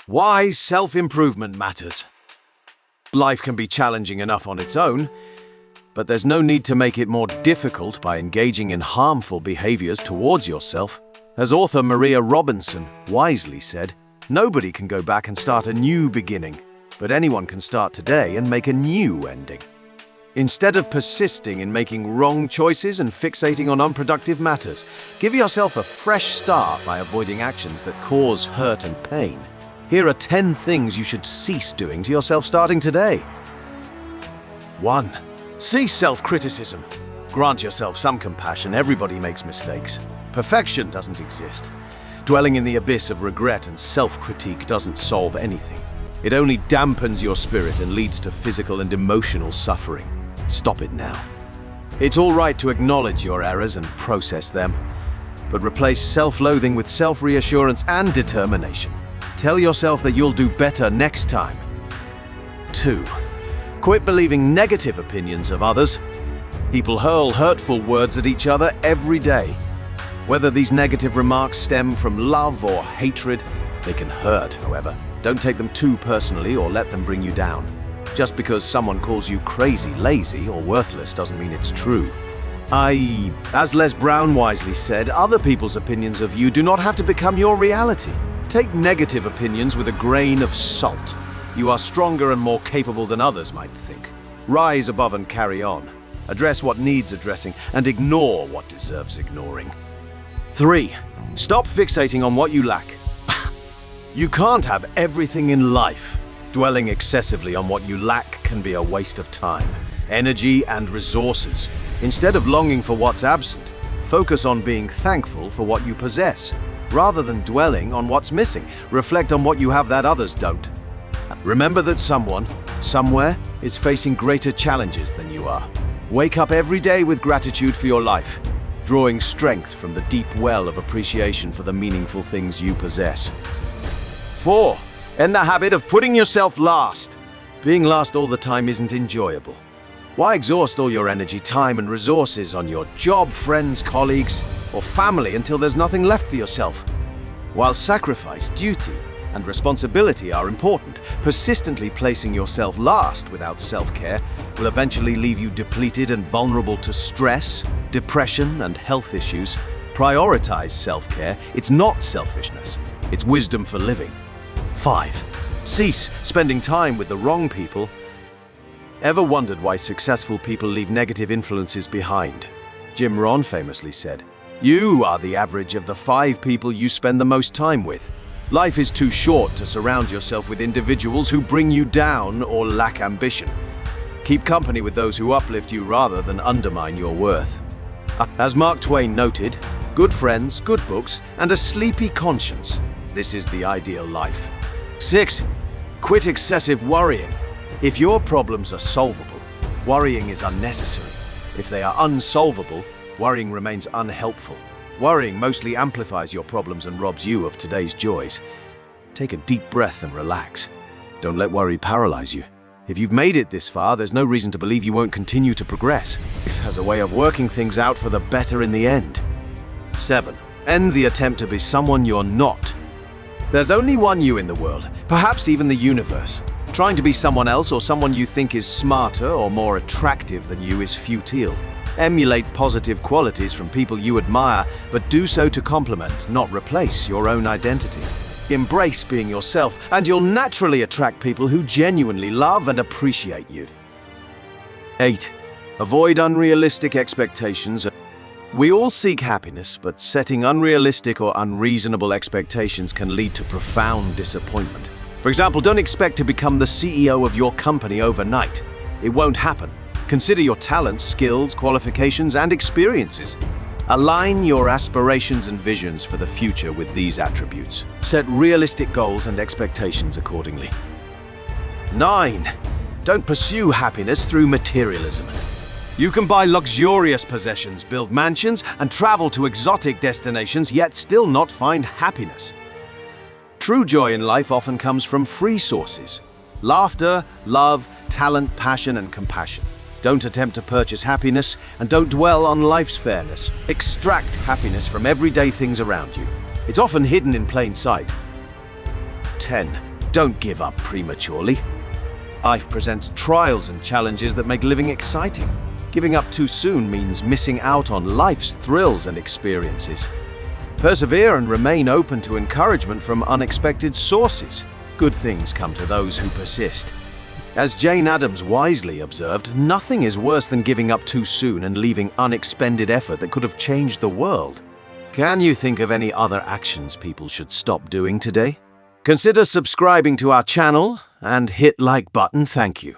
Why self-improvement matters. Life can be challenging enough on its own, but there's no need to make it more difficult by engaging in harmful behaviors towards yourself. As author Maria Robinson wisely said, nobody can go back and start a new beginning, but anyone can start today and make a new ending. Instead of persisting in making wrong choices and fixating on unproductive matters, give yourself a fresh start by avoiding actions that cause hurt and pain. Here are 10 things you should cease doing to yourself starting today. 1. Cease self-criticism. Grant yourself some compassion. Everybody makes mistakes. Perfection doesn't exist. Dwelling in the abyss of regret and self-critique doesn't solve anything. It only dampens your spirit and leads to physical and emotional suffering. Stop it now. It's all right to acknowledge your errors and process them, but replace self-loathing with self-reassurance and determination. Tell yourself that you'll do better next time. 2. Quit believing negative opinions of others. People hurl hurtful words at each other every day. Whether these negative remarks stem from love or hatred, they can hurt, however. Don't take them too personally or let them bring you down. Just because someone calls you crazy, lazy, or worthless doesn't mean it's true. As Les Brown wisely said, other people's opinions of you do not have to become your reality. Take negative opinions with a grain of salt. You are stronger and more capable than others might think. Rise above and carry on. Address what needs addressing and ignore what deserves ignoring. 3. Stop fixating on what you lack. You can't have everything in life. Dwelling excessively on what you lack can be a waste of time, energy, and resources. Instead of longing for what's absent, focus on being thankful for what you possess. Rather than dwelling on what's missing, reflect on what you have that others don't. Remember that someone, somewhere, is facing greater challenges than you are. Wake up every day with gratitude for your life, drawing strength from the deep well of appreciation for the meaningful things you possess. 4. End the habit of putting yourself last. Being last all the time isn't enjoyable. Why exhaust all your energy, time, and resources on your job, friends, colleagues, or family until there's nothing left for yourself? While sacrifice, duty, and responsibility are important, persistently placing yourself last without self-care will eventually leave you depleted and vulnerable to stress, depression, and health issues. Prioritize self-care. It's not selfishness. It's wisdom for living. 5. Cease spending time with the wrong people. Ever wondered why successful people leave negative influences behind? Jim Rohn famously said, "You are the average of the 5 people you spend the most time with." Life is too short to surround yourself with individuals who bring you down or lack ambition. Keep company with those who uplift you rather than undermine your worth. As Mark Twain noted, good friends, good books, and a sleepy conscience. This is the ideal life. 6. Quit excessive worrying. If your problems are solvable, worrying is unnecessary. If they are unsolvable, worrying remains unhelpful. Worrying mostly amplifies your problems and robs you of today's joys. Take a deep breath and relax. Don't let worry paralyze you. If you've made it this far, there's no reason to believe you won't continue to progress. Life has a way of working things out for the better in the end. 7. End the attempt to be someone you're not. There's only one you in the world, perhaps even the universe. Trying to be someone else or someone you think is smarter or more attractive than you is futile. Emulate positive qualities from people you admire, but do so to complement, not replace, your own identity. Embrace being yourself, and you'll naturally attract people who genuinely love and appreciate you. 8. Avoid unrealistic expectations. We all seek happiness, but setting unrealistic or unreasonable expectations can lead to profound disappointment. For example, don't expect to become the CEO of your company overnight. It won't happen. Consider your talents, skills, qualifications, and experiences. Align your aspirations and visions for the future with these attributes. Set realistic goals and expectations accordingly. 9. Don't pursue happiness through materialism. You can buy luxurious possessions, build mansions, and travel to exotic destinations, yet still not find happiness. True joy in life often comes from free sources: laughter, love, talent, passion, and compassion. Don't attempt to purchase happiness, and don't dwell on life's fairness. Extract happiness from everyday things around you. It's often hidden in plain sight. 10. Don't give up prematurely. Life presents trials and challenges that make living exciting. Giving up too soon means missing out on life's thrills and experiences. Persevere and remain open to encouragement from unexpected sources. Good things come to those who persist. As Jane Addams wisely observed, nothing is worse than giving up too soon and leaving unexpended effort that could have changed the world. Can you think of any other actions people should stop doing today? Consider subscribing to our channel and hit like button. Thank you.